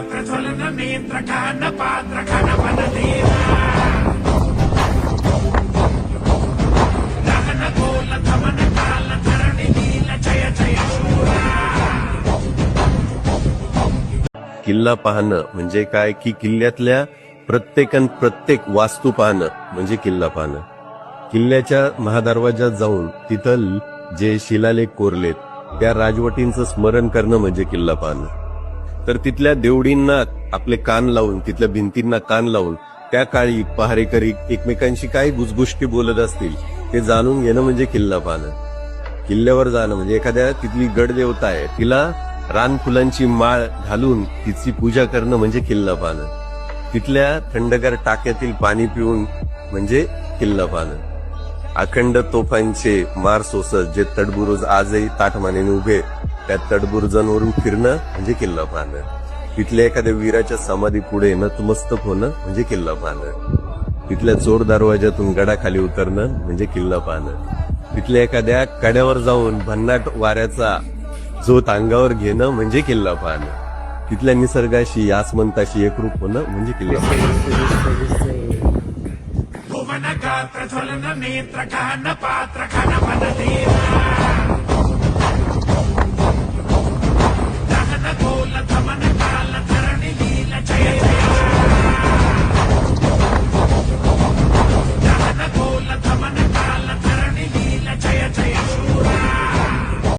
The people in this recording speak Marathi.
प्रज्वलन नेत्र खान पात्र खान वनदेवा दहन गोल धमन काल धरणि नील जय जय शूरा. किल्ला पाहणं म्हणजे काय की किल्ल्यातल्या प्रत्येक वास्तू पाहणं म्हणजे किल्ला पाहणं. किल्ल्याच्या महादरवाजात जाऊन तिथं जे शिलालेख कोरलेत त्या राजवटींचं स्मरण करणं म्हणजे किल्ला पाहणं. तर तिथल्या देवडींना आपले कान लावून, तिथल्या भिंतींना कान लावून त्या काळी पहारेकरी एकमेकांशी काय गुजगुष्टी बोलत असतील ते जाणून घेणं म्हणजे किल्ला पाहणं. किल्ल्यावर जाणं म्हणजे एखाद्या तिथली गडदेवता आहे तिला रानफुलांची माळ घालून तिची पूजा करणं म्हणजे किल्ला पाहणं. तिथल्या थंडगार टाक्यातील पाणी पिऊन म्हणजे किल्ला पाहणं. अखंड तोफांचे मार सोसत जे तडबुरुज आजही ताठमानेने उभे त्या तडबुरुजांवरून फिरणं म्हणजे किल्ला पाहणं. तिथल्या एखाद्या वीराच्या समाधी पुढे नतमस्तक होणं म्हणजे किल्ला पाहणं. तिथल्या चोर दरवाजातून गडाखाली उतरणं म्हणजे किल्ला पाहणं. तिथल्या एखाद्या कड्यावर जाऊन भन्नाट वाऱ्याचा झोत अंगावर घेणं म्हणजे किल्ला पाहणं. तिथल्या निसर्गाशी आसमंताशी एकरूप होणं म्हणजे किल्ला पाहणं. भुवन गात्र ज्वलन नेत्र खान पात्र खान वनदेवा दहन गोल धमन